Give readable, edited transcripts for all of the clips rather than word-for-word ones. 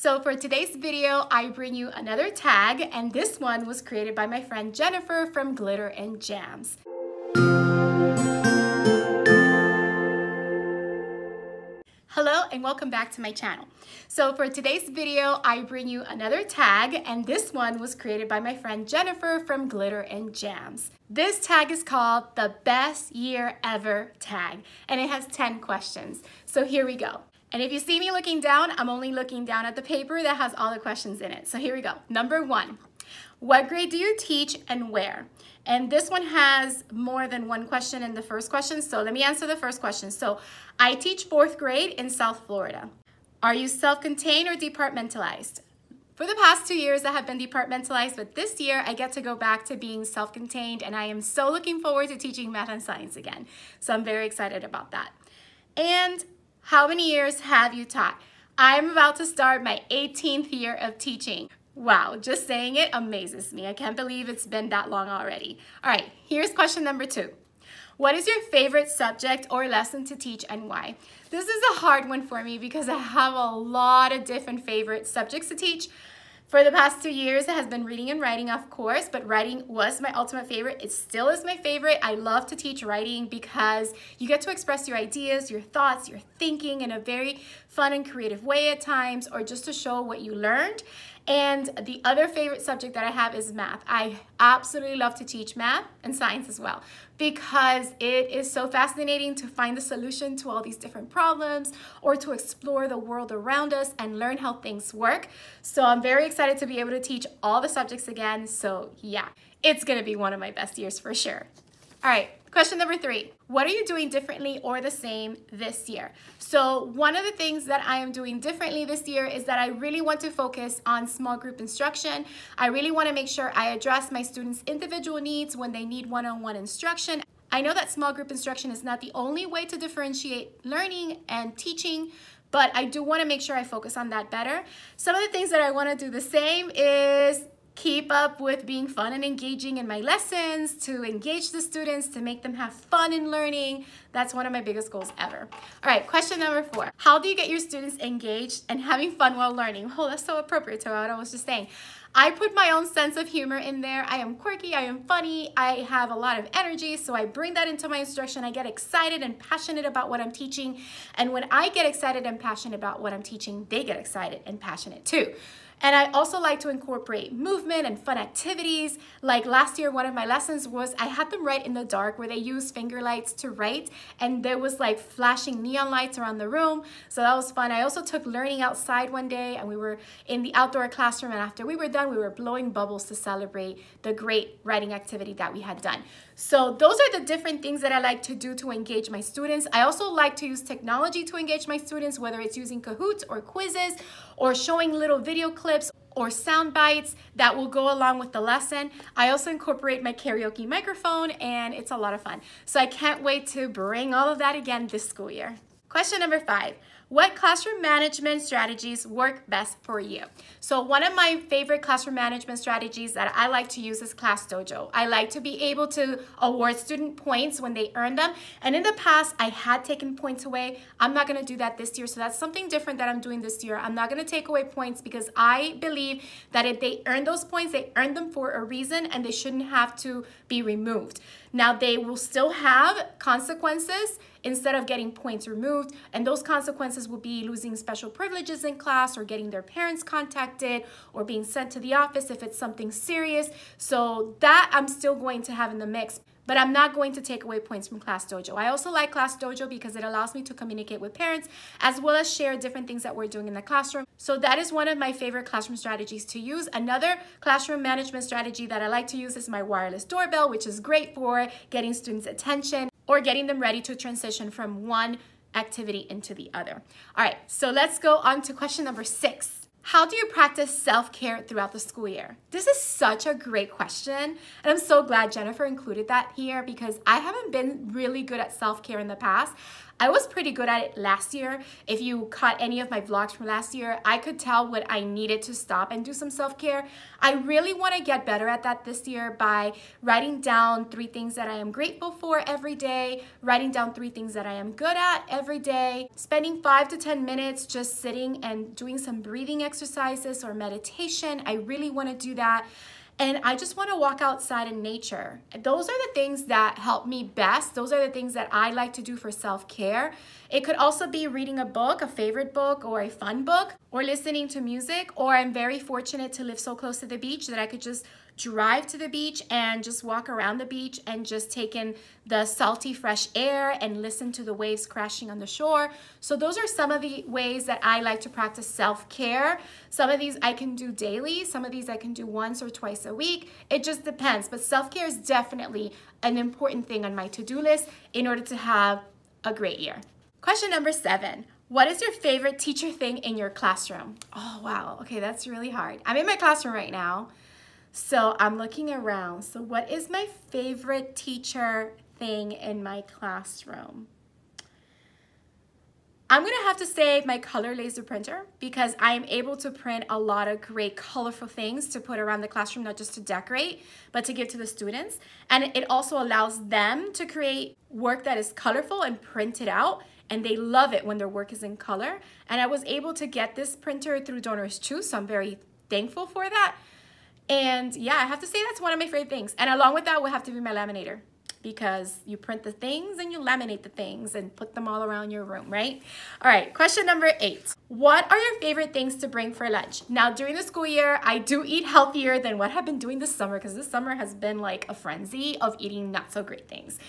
So for today's video, I bring you another tag, and this one was created by my friend Jennifer from Glitter and Jams. Hello and welcome back to my channel. So for today's video, I bring you another tag, and this one was created by my friend Jennifer from Glitter and Jams. This tag is called the Best Year Ever tag, and it has 10 questions. So here we go. And if you see me looking down, I'm only looking down at the paper that has all the questions in it. So here we go. Number 1, what grade do you teach and where? And this one has more than one question in the first question. So let me answer the first question. So I teach 4th grade in South Florida. Are you self-contained or departmentalized? For the past 2 years, I have been departmentalized, but this year I get to go back to being self-contained, and I am so looking forward to teaching math and science again. So I'm very excited about that. And how many years have you taught? I'm about to start my 18th year of teaching. Wow, just saying it amazes me. I can't believe it's been that long already. All right, here's question number 2. What is your favorite subject or lesson to teach and why? This is a hard one for me because I have a lot of different favorite subjects to teach. For the past 2 years, it has been reading and writing, of course, but writing was my ultimate favorite. It still is my favorite. I love to teach writing because you get to express your ideas, your thoughts, your thinking in a very fun and creative way at times, or just to show what you learned. And the other favorite subject that I have is math. I absolutely love to teach math and science as well because it is so fascinating to find the solution to all these different problems or to explore the world around us and learn how things work. So I'm very excited to be able to teach all the subjects again. So yeah, it's gonna be one of my best years for sure. All right, question number 3. What are you doing differently or the same this year? So one of the things that I am doing differently this year is that I really want to focus on small group instruction. I really want to make sure I address my students' individual needs when they need one-on-one instruction. I know that small group instruction is not the only way to differentiate learning and teaching, but I do want to make sure I focus on that better. Some of the things that I want to do the same is keep up with being fun and engaging in my lessons, to engage the students, to make them have fun in learning. That's one of my biggest goals ever. All right, question number 4. How do you get your students engaged and having fun while learning? Oh, that's so appropriate to what I was just saying. I put my own sense of humor in there. I am quirky, I am funny, I have a lot of energy, so I bring that into my instruction. I get excited and passionate about what I'm teaching. And when I get excited and passionate about what I'm teaching, they get excited and passionate too. And I also like to incorporate movement and fun activities. Like last year, one of my lessons was I had them write in the dark where they use finger lights to write, and there was like flashing neon lights around the room. So that was fun. I also took learning outside one day, and we were in the outdoor classroom, and after we were done, we were blowing bubbles to celebrate the great writing activity that we had done. So those are the different things that I like to do to engage my students. I also like to use technology to engage my students, whether it's using Kahoots or quizzes or showing little video clips or sound bites that will go along with the lesson. I also incorporate my karaoke microphone, and it's a lot of fun. So I can't wait to bring all of that again this school year. Question number 5. What classroom management strategies work best for you? So one of my favorite classroom management strategies that I like to use is Class Dojo. I like to be able to award student points when they earn them. And in the past, I had taken points away. I'm not gonna do that this year. So that's something different that I'm doing this year. I'm not gonna take away points because I believe that if they earn those points, they earned them for a reason and they shouldn't have to be removed. Now they will still have consequences instead of getting points removed, and those consequences will be losing special privileges in class or getting their parents contacted or being sent to the office if it's something serious. So that I'm still going to have in the mix, but I'm not going to take away points from Class Dojo. I also like Class Dojo because it allows me to communicate with parents as well as share different things that we're doing in the classroom. So that is one of my favorite classroom strategies to use. Another classroom management strategy that I like to use is my wireless doorbell, which is great for getting students' attention or getting them ready to transition from one activity into the other. All right, so let's go on to question number 6. How do you practice self-care throughout the school year? This is such a great question, and I'm so glad Jennifer included that here because I haven't been really good at self-care in the past. I was pretty good at it last year. If you caught any of my vlogs from last year, I could tell when I needed to stop and do some self-care. I really want to get better at that this year by writing down 3 things that I am grateful for every day, writing down 3 things that I am good at every day, spending 5 to 10 minutes just sitting and doing some breathing exercises or meditation. I really want to do that. And I just want to walk outside in nature. Those are the things that help me best. Those are the things that I like to do for self-care. It could also be reading a book, a favorite book, or a fun book, or listening to music. Or I'm very fortunate to live so close to the beach that I could just drive to the beach and just walk around the beach and just take in the salty fresh air and listen to the waves crashing on the shore. So those are some of the ways that I like to practice self-care. Some of these I can do daily, some of these I can do once or twice a week. It just depends, but self-care is definitely an important thing on my to-do list in order to have a great year. Question number 7. What is your favorite teacher thing in your classroom? Oh, wow. Okay, that's really hard. I'm in my classroom right now. So I'm looking around. So what is my favorite teacher thing in my classroom? I'm gonna have to say my color laser printer, because I am able to print a lot of great colorful things to put around the classroom, not just to decorate, but to give to the students. And it also allows them to create work that is colorful and print it out. And they love it when their work is in color. And I was able to get this printer through Donors Choose, so I'm very thankful for that. And yeah, I have to say that's one of my favorite things. And along with that will have to be my laminator, because you print the things and you laminate the things and put them all around your room, right? All right, question number 8. What are your favorite things to bring for lunch? Now, during the school year, I do eat healthier than what I've been doing this summer, because this summer has been like a frenzy of eating not so great things.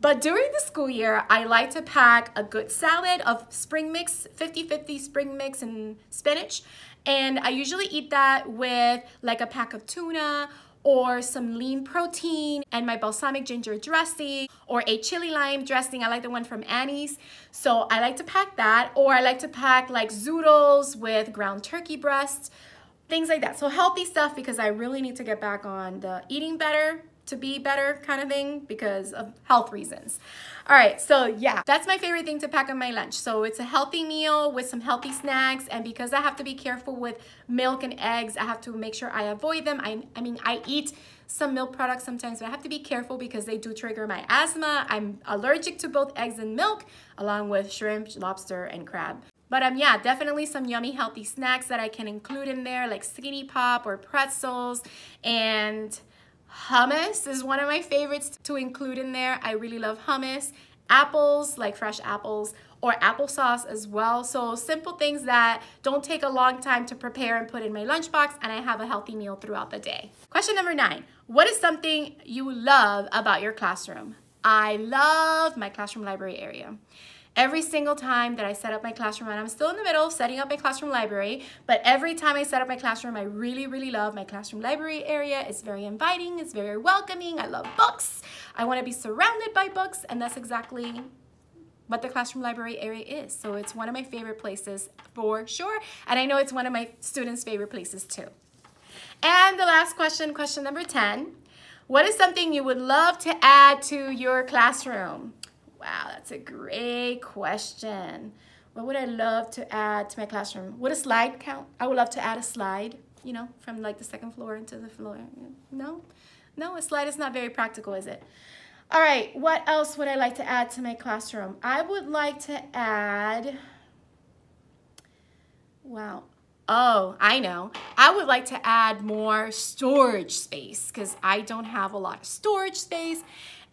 But during the school year, I like to pack a good salad of spring mix, 50-50 spring mix and spinach. And I usually eat that with like a pack of tuna or some lean protein and my balsamic ginger dressing or a chili lime dressing. I like the one from Annie's. So I like to pack that, or I like to pack like zoodles with ground turkey breasts, things like that. So healthy stuff, because I really need to get back on the eating better to be better kind of thing because of health reasons. All right, so yeah, that's my favorite thing to pack on my lunch. So it's a healthy meal with some healthy snacks, and because I have to be careful with milk and eggs, I have to make sure I avoid them. I mean, I eat some milk products sometimes, but I have to be careful because they do trigger my asthma. I'm allergic to both eggs and milk, along with shrimp, lobster, and crab. But yeah, definitely some yummy healthy snacks that I can include in there, like Skinny Pop or pretzels, and hummus is one of my favorites to include in there. I really love hummus. Apples, like fresh apples, or applesauce as well. So simple things that don't take a long time to prepare and put in my lunchbox, and I have a healthy meal throughout the day. Question number 9. What is something you love about your classroom? I love my classroom library area. Every single time that I set up my classroom, and I'm still in the middle of setting up my classroom library, but every time I set up my classroom, I really, really love my classroom library area. It's very inviting, it's very welcoming. I love books. I want to be surrounded by books, and that's exactly what the classroom library area is. So it's one of my favorite places for sure, and I know it's one of my students' favorite places too. And the last question, question number 10. What is something you would love to add to your classroom? Wow, that's a great question. What would I love to add to my classroom? Would a slide count? I would love to add a slide, you know, from like the 2nd floor into the floor. No? No, a slide is not very practical, is it? All right, what else would I like to add to my classroom? I would like to add, wow. Oh, I know. I would like to add more storage space, because I don't have a lot of storage space.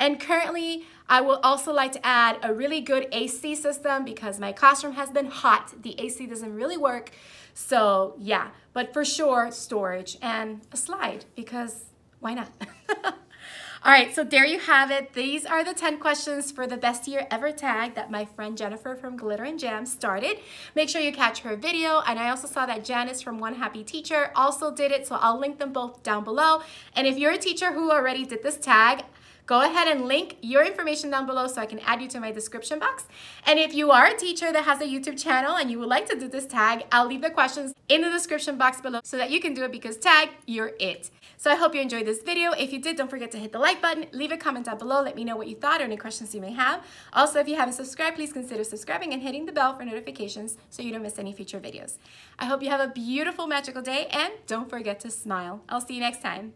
And currently, I would also like to add a really good AC system, because my classroom has been hot. The AC doesn't really work. So yeah, but for sure, storage and a slide, because why not? All right, so there you have it. These are the 10 questions for the best year ever tag that my friend Jennifer from Glitter and Jams started. Make sure you catch her video. And I also saw that Janice from One Happy Teacher also did it, so I'll link them both down below. And if you're a teacher who already did this tag, go ahead and link your information down below so I can add you to my description box. And if you are a teacher that has a YouTube channel and you would like to do this tag, I'll leave the questions in the description box below so that you can do it, because tag, you're it. So I hope you enjoyed this video. If you did, don't forget to hit the like button, leave a comment down below, let me know what you thought or any questions you may have. Also, if you haven't subscribed, please consider subscribing and hitting the bell for notifications so you don't miss any future videos. I hope you have a beautiful, magical day, and don't forget to smile. I'll see you next time.